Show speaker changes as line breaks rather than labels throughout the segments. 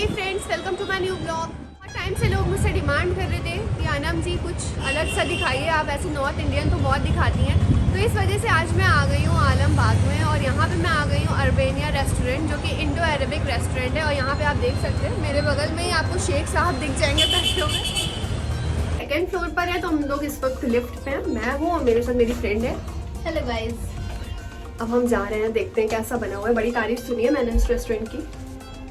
Friends, welcome to my new blog. बहुत time से लोग मुझसे डिमांड कर रहे थे कि आनम जी कुछ अलग सा दिखाइए, आप ऐसे नॉर्थ इंडियन तो बहुत दिखाती हैं। तो इस वजह से आज मैं आ गई हूँ आलमबाग में और यहाँ पे मैं आ गई हूँ अरबेनिया रेस्टोरेंट, जो कि इंडो अरेबिक रेस्टोरेंट है। और यहाँ पे आप देख सकते हैं मेरे बगल में ही आपको शेख साहब दिख जाएंगे बैठे हुए। सेकेंड फ्लोर पर है तो हम लोग इस वक्त लिफ्ट पे हैं। मैं हूँ और मेरे साथ मेरी फ्रेंड है। Hello guys. अब हम जा रहे हैं, देखते हैं कैसा बना हुआ है। बड़ी तारीफ सुनी है मैंने इस रेस्टोरेंट की।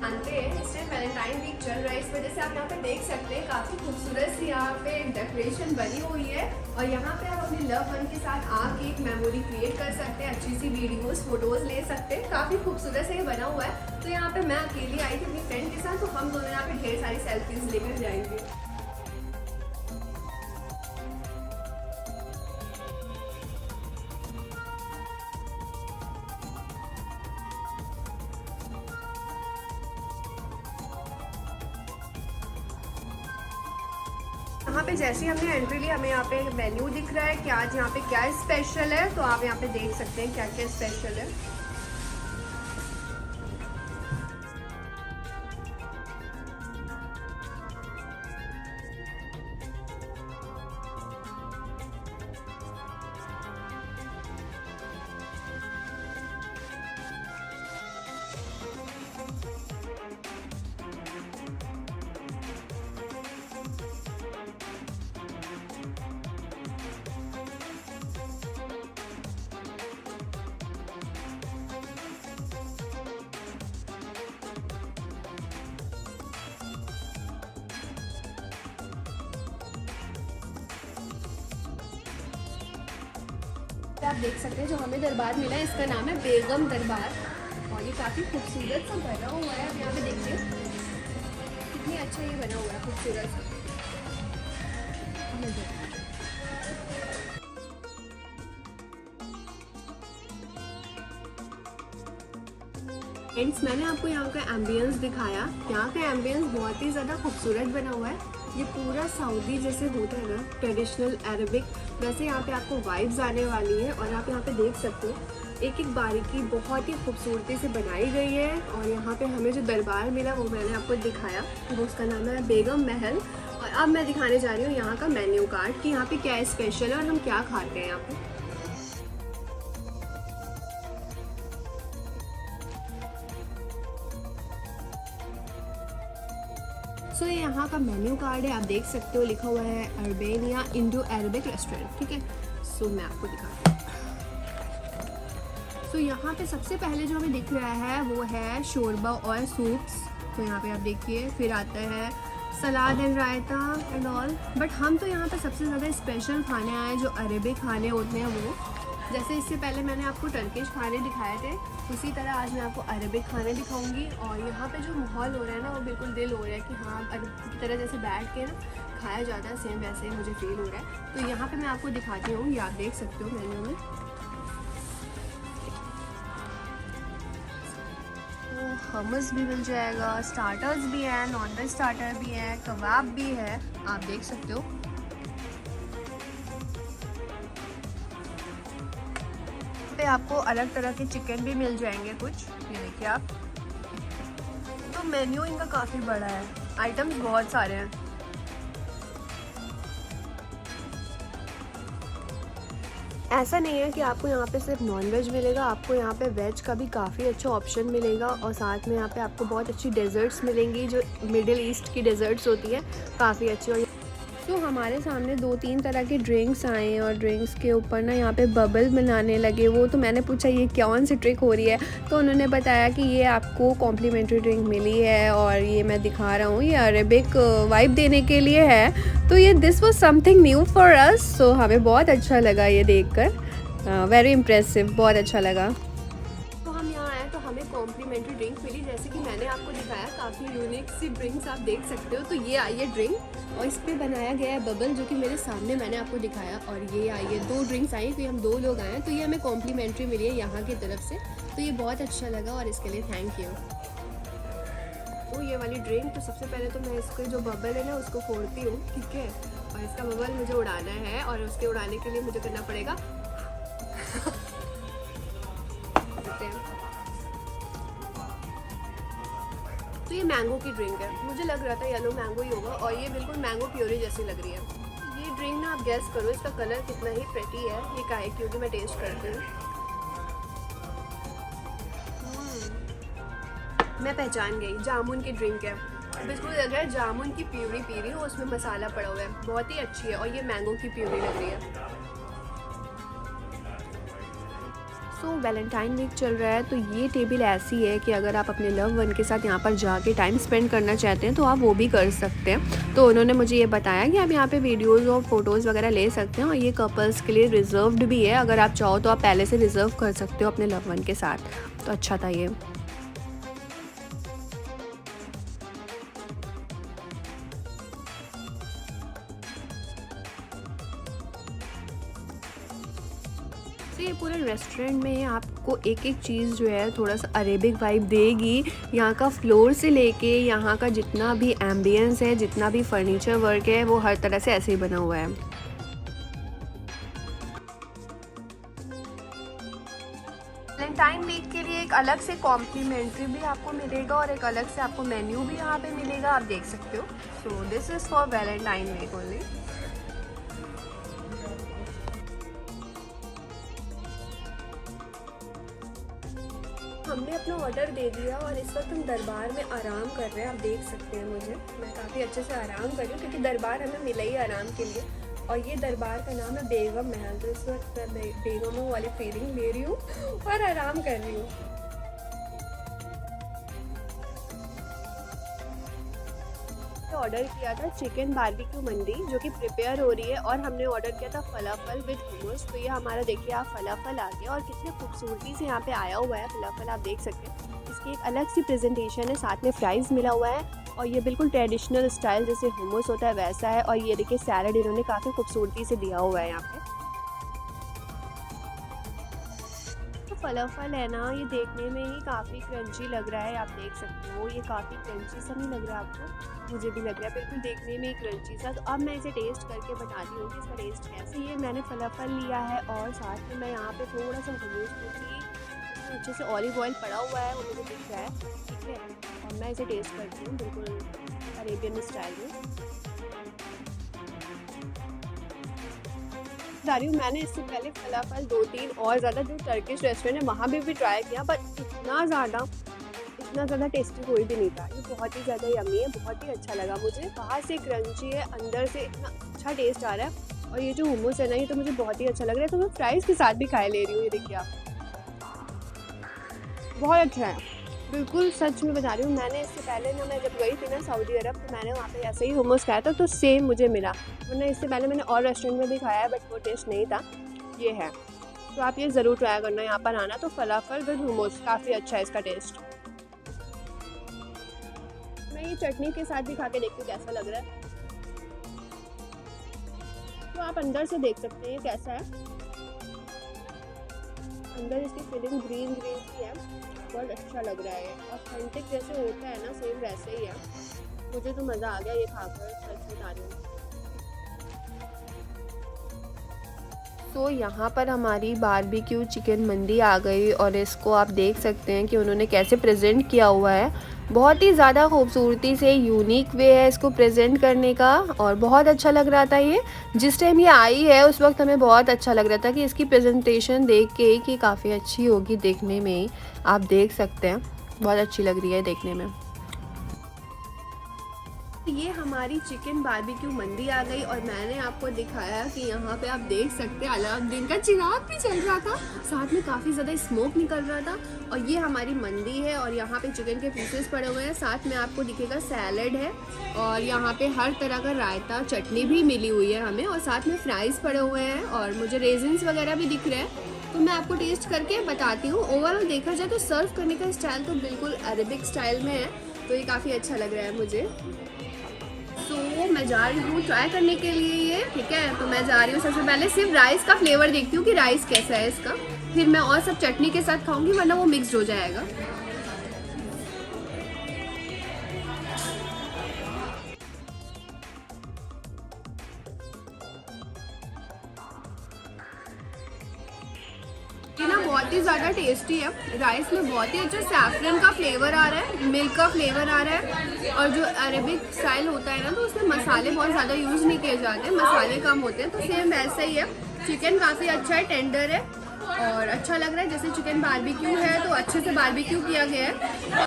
जानते हैं इस टाइम वैलेंटाइन वीक चल रहा है, इस वजह से आप यहाँ पे देख सकते हैं काफ़ी खूबसूरत सी यहाँ पे डेकोरेशन बनी हुई है। और यहाँ पे आप अपने लव वन के साथ आके एक मेमोरी क्रिएट कर सकते हैं, अच्छी सी वीडियोस फोटोज ले सकते हैं। काफ़ी खूबसूरत से ये बना हुआ है। तो यहाँ पे मैं अकेली आई थी अपनी फ्रेंड के साथ, तो हम दोनों यहाँ पे ढेर सारी सेल्फीज लेकर जाएंगे। यहाँ पे जैसे ही हमने एंट्री ली, हमें यहाँ पे मेन्यू दिख रहा है कि आज यहाँ पे क्या स्पेशल है। तो आप यहाँ पे देख सकते हैं क्या क्या स्पेशल है। आप देख सकते हैं जो हमें दरबार मिला है, इसका नाम है बेगम दरबार। और ये काफ़ी खूबसूरत सा बना हुआ है। आप यहाँ पे देखिए कितनी अच्छा ये बना हुआ है, खूबसूरत सा। फ्रेंड्स, मैंने आपको यहाँ का एम्बियंस दिखाया। यहाँ का एम्बियंस बहुत ही ज़्यादा खूबसूरत बना हुआ है। ये पूरा सऊदी जैसे होता है ना, ट्रेडिशनल अरबिक, वैसे यहाँ पे आपको वाइब्स आने वाली है। और आप यहाँ पे देख सकते हो एक एक बारीकी बहुत ही खूबसूरती से बनाई गई है। और यहाँ पे हमें जो दरबार मिला वो मैंने आपको दिखाया, वो उसका नाम है बेगम महल। और अब मैं दिखाने जा रही हूँ यहाँ का मेन्यू कार्ड कि यहाँ पे क्या स्पेशल है और हम क्या खाते हैं यहाँ पे। सो ये यहाँ का मेन्यू कार्ड है, आप देख सकते हो लिखा हुआ है अरबेनिया इंडो अरेबिक रेस्टोरेंट। ठीक है, सो मैं आपको दिखाती हूँ। सो यहाँ पे सबसे पहले जो हमें दिख रहा है वो है शोरबा और सूप्स। तो यहाँ पे आप देखिए, फिर आता है salad and raita and all. But हम तो यहाँ पे सबसे ज़्यादा स्पेशल खाने आए जो अरेबिक खाने होते हैं वो। जैसे इससे पहले मैंने आपको टर्किश खाने दिखाए थे, उसी तरह आज मैं आपको अरेबिक खाने दिखाऊंगी। और यहाँ पे जो माहौल हो रहा है ना, वो बिल्कुल दिल हो रहा है कि हाँ अरब की तरह जैसे बैठ के ना खाया जाता है, सेम वैसे ही मुझे फील हो रहा है। तो यहाँ पे मैं आपको दिखाती हूँ, ये आप देख सकते हो मेन्यू में। तो हमस भी मिल जाएगा, स्टार्टर्स भी हैं, नॉन वेज स्टार्टर भी हैं, कबाब भी है, आप देख सकते हो। पे आपको अलग तरह के चिकन भी मिल जाएंगे कुछ, ये देखिए आप। तो मेन्यू इनका काफ़ी बड़ा है, आइटम्स बहुत सारे हैं। ऐसा नहीं है कि आपको यहाँ पे सिर्फ नॉन वेज मिलेगा, आपको यहाँ पे वेज का भी काफ़ी अच्छा ऑप्शन मिलेगा। और साथ में यहाँ पे आपको बहुत अच्छी डेजर्ट्स मिलेंगी, जो मिडिल ईस्ट की डेजर्ट्स होती है, काफ़ी अच्छी। और तो हमारे सामने 2-3 तरह के ड्रिंक्स आए हैं और ड्रिंक्स के ऊपर ना यहाँ पे बबल बनाने लगे वो। तो मैंने पूछा ये कौन सी ट्रिक हो रही है, तो उन्होंने बताया कि ये आपको कॉम्प्लीमेंट्री ड्रिंक मिली है और ये मैं दिखा रहा हूँ, ये अरेबिक वाइब देने के लिए है। तो ये this was something new for us. So हमें बहुत अच्छा लगा ये देखकर, वेरी इम्प्रेसिव, बहुत अच्छा लगा। तो हम यहाँ आए तो हमें कॉम्प्लीमेंट्री ड्रिंक मिली, जैसे कि मैंने आपको दिखाया काफ़ी यूनिक सी ड्रिंक्स आप देख सकते हो। तो ये आई है ड्रिंक और इस पर बनाया गया है बबल, जो कि मेरे सामने मैंने आपको दिखाया। और ये आई है 2 ड्रिंक्स आई, तो हम 2 लोग आए हैं, तो ये हमें कॉम्प्लीमेंट्री मिली है यहाँ की तरफ से। तो ये बहुत अच्छा लगा और इसके लिए थैंक यू। तो ये वाली ड्रिंक, तो सबसे पहले तो मैं इसको जो बबल है ना उसको फोड़ती हूँ, ठीक है। और इसका बबल मुझे उड़ाना है और उसके उड़ाने के लिए मुझे करना पड़ेगा तो ये मैंगो की ड्रिंक है, मुझे लग रहा था येलो मैंगो ही होगा और ये बिल्कुल मैंगो प्योरी जैसी लग रही है। ये ड्रिंक ना आप गैस करो इसका कलर कितना ही प्रेटी है, ये का है क्योंकि मैं टेस्ट करती हूँ। मैं पहचान गई, जामुन की ड्रिंक है, बिल्कुल लग रहा है जामुन की प्यूरी पी रही हूँ, उसमें मसाला पड़ा हुआ है, बहुत ही अच्छी है और ये मैंगो की प्यूरी लग रही है। सो वैलेंटाइन वीक चल रहा है तो ये टेबल ऐसी है कि अगर आप अपने लव वन के साथ यहाँ पर जाके टाइम स्पेंड करना चाहते हैं तो आप वो भी कर सकते हैं। तो उन्होंने मुझे ये बताया कि आप यहाँ पे वीडियोस और फोटोज़ वगैरह ले सकते हैं और ये कपल्स के लिए रिजर्व्ड भी है, अगर आप चाहो तो आप पहले से रिजर्व कर सकते हो अपने लव वन के साथ। तो अच्छा था ये। तो ये पूरे रेस्टोरेंट में आपको एक एक चीज़ जो है थोड़ा सा अरेबिक वाइब देगी। यहाँ का फ्लोर से लेके यहाँ का जितना भी एम्बियंस है, जितना भी फर्नीचर वर्क है, वो हर तरह से ऐसे ही बना हुआ है। वैलेंटाइन वीक के लिए एक अलग से कॉम्प्लीमेंट्री भी आपको मिलेगा और एक अलग से आपको मेन्यू भी यहाँ पे मिलेगा, आप देख सकते हो। So this is for Valentine week only. हमने अपना ऑर्डर दे दिया और इस वक्त हम दरबार में आराम कर रहे हैं, आप देख सकते हैं मुझे, मैं काफ़ी अच्छे से आराम कर रही हूँ क्योंकि दरबार हमें मिला ही आराम के लिए। और ये दरबार का नाम है बेगम महल, तो इस वक्त मैं बेगमों वाली फीलिंग ले रही हूँ और आराम कर रही हूँ। ऑर्डर किया था चिकन बारबेक्यू मंडी जो कि प्रिपेयर हो रही है और हमने ऑर्डर किया था फलाफल विद hummus। तो ये हमारा देखिए आप फलाफल आ गया और कितने खूबसूरती से यहाँ पे आया हुआ है फलाफल, आप देख सकते हैं। इसकी एक अलग सी प्रेजेंटेशन है, साथ में फ्राइज़ मिला हुआ है और ये बिल्कुल ट्रेडिशनल स्टाइल जैसे hummus होता है वैसा है। और ये देखिए सैलड इन्होंने काफ़ी खूबसूरती से दिया हुआ है यहाँ पे। फलाफल है ना, ये देखने में ही काफ़ी क्रंची लग रहा है, आप देख सकते हो। ये काफ़ी क्रंची सा नहीं लग रहा आपको? मुझे भी लग रहा है बिल्कुल देखने में ही क्रंची सा। तो अब मैं इसे टेस्ट करके बताती हूँ कि इसका टेस्ट कैसे। ये मैंने फलाफल लिया है और साथ में मैं यहाँ पे थोड़ा सा hummus क्योंकि अच्छे से ऑलिव ऑयल पड़ा हुआ है वो मुझे दिख रहा है, ठीक है। और मैं इसे टेस्ट करती हूँ बिल्कुल अरेबियन स्टाइल में। बता रही हूँ, मैंने इससे पहले फलाफल 2-3 और ज़्यादा जो टर्किश रेस्टोरेंट है वहाँ भी ट्राई किया, बट इतना ज़्यादा टेस्टी कोई भी नहीं था। ये बहुत ही ज़्यादा यम्मी है, बहुत ही अच्छा लगा मुझे। बाहर से क्रंची है, अंदर से इतना अच्छा टेस्ट आ रहा है। और ये जो hummus है ना, ये तो मुझे बहुत ही अच्छा लग रहा है, तो मैं फ्राइज़ के साथ भी खाए ले रही हूँ। ये देखिए आप, बहुत अच्छा है, बिल्कुल सच में बता रही हूँ। मैंने इससे पहले ना, मैं जब गई थी ना सऊदी अरब, तो मैंने वहाँ पे ऐसे ही hummus खाया था तो सेम मुझे मिला। वरना इससे पहले मैंने और रेस्टोरेंट में भी खाया है बट वो टेस्ट नहीं था, ये है। तो आप ये ज़रूर ट्राई करना, यहाँ पर आना। तो फलाफल विद hummus काफ़ी अच्छा है इसका टेस्ट। मैं ये चटनी के साथ भी खा के देखती हूँ कैसा लग रहा है। तो आप अंदर से देख सकते हैं ये कैसा है। अंदर इसकी फिलिंग ग्रीन सी है, बहुत अच्छा लग रहा है। ऑथेंटिक जैसे होता है ना, सेम वैसे ही है। मुझे तो मज़ा आ गया ये खाकर, सच बता रही हूँ। तो यहाँ पर हमारी बारबेक्यू चिकन मंडी आ गई और इसको आप देख सकते हैं कि उन्होंने कैसे प्रेजेंट किया हुआ है। बहुत ही ज़्यादा खूबसूरती से यूनिक वे है इसको प्रेजेंट करने का और बहुत अच्छा लग रहा था। ये जिस टाइम ये आई है उस वक्त हमें बहुत अच्छा लग रहा था कि इसकी प्रेजेंटेशन देख के कि काफ़ी अच्छी होगी देखने में ही। आप देख सकते हैं बहुत अच्छी लग रही है देखने में। ये हमारी चिकन बारबेक्यू मंडी आ गई और मैंने आपको दिखाया कि यहाँ पे आप देख सकते हैं अलाउद्दीन का चिराग भी चल रहा था, साथ में काफ़ी ज़्यादा स्मोक निकल रहा था। और ये हमारी मंडी है और यहाँ पे चिकन के पीसेस पड़े हुए हैं, साथ में आपको दिखेगा सैलड है और यहाँ पे हर तरह का रायता चटनी भी मिली हुई है हमें, और साथ में फ्राइज़ पड़े हुए हैं और मुझे रेजिन्स वगैरह भी दिख रहे हैं। तो मैं आपको टेस्ट करके बताती हूँ। ओवरऑल देखा जाए तो सर्व करने का स्टाइल तो बिल्कुल अरेबिक स्टाइल में है, तो ये काफ़ी अच्छा लग रहा है मुझे। तो मैं जा रही हूँ ट्राई करने के लिए ये, ठीक है। तो मैं जा रही हूँ, सबसे पहले सिर्फ राइस का फ्लेवर देखती हूँ कि राइस कैसा है इसका, फिर मैं और सब चटनी के साथ खाऊंगी वरना वो मिक्स हो जाएगा। ये ना बहुत बहुत ही ज़्यादा टेस्टी है। राइस में बहुत ही अच्छा सैफरन का फ्लेवर आ रहा है, मिल्क का फ्लेवर आ रहा है, और जो अरेबिक स्टाइल होता है ना तो उसमें मसाले बहुत ज़्यादा यूज़ नहीं किए जाते हैं, मसाले कम होते हैं, तो सेम वैसा ही है। चिकन काफ़ी अच्छा है, टेंडर है और अच्छा लग रहा है। जैसे चिकन बारबेक्यू है तो अच्छे से बारबेक्यू किया गया है।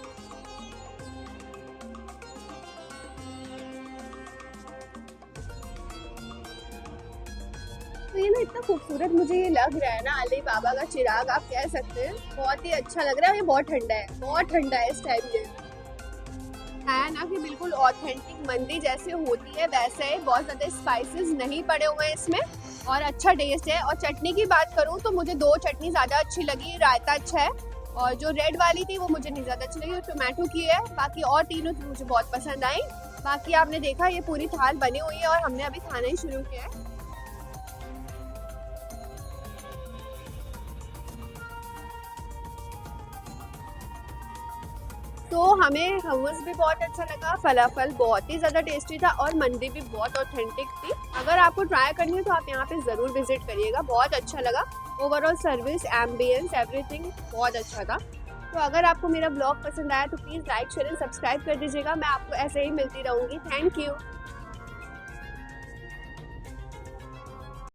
तो ये ना इतना खूबसूरत मुझे ये लग रहा है ना, अली बाबा का चिराग आप कह सकते हैं, बहुत ही अच्छा लग रहा है। ये बहुत ठंडा है, बहुत ठंडा है इस टाइम। ये है ना कि बिल्कुल ऑथेंटिक मंदी जैसे होती है वैसे है, बहुत ज़्यादा स्पाइसेस नहीं पड़े हुए हैं इसमें और अच्छा टेस्ट है। और चटनी की बात करूँ तो मुझे 2 चटनी ज़्यादा अच्छी लगी, रायता अच्छा है और जो रेड वाली थी वो मुझे नहीं ज़्यादा अच्छी लगी, टोमेटो की है। बाकी और तीनों मुझे बहुत पसंद आई। बाकी आपने देखा ये पूरी थाल बनी हुई है और हमने अभी खाना ही शुरू किया है। तो हमें hummus भी बहुत अच्छा लगा, फलाफल बहुत ही ज़्यादा टेस्टी था और मंदी भी बहुत ऑथेंटिक थी। अगर आपको ट्राई करनी है तो आप यहाँ पे ज़रूर विजिट करिएगा, बहुत अच्छा लगा। ओवरऑल सर्विस, एम्बियंस, एवरीथिंग बहुत अच्छा था। तो अगर आपको मेरा ब्लॉग पसंद आया तो please like, share and subscribe कर दीजिएगा। मैं आपको ऐसे ही मिलती रहूँगी। Thank you.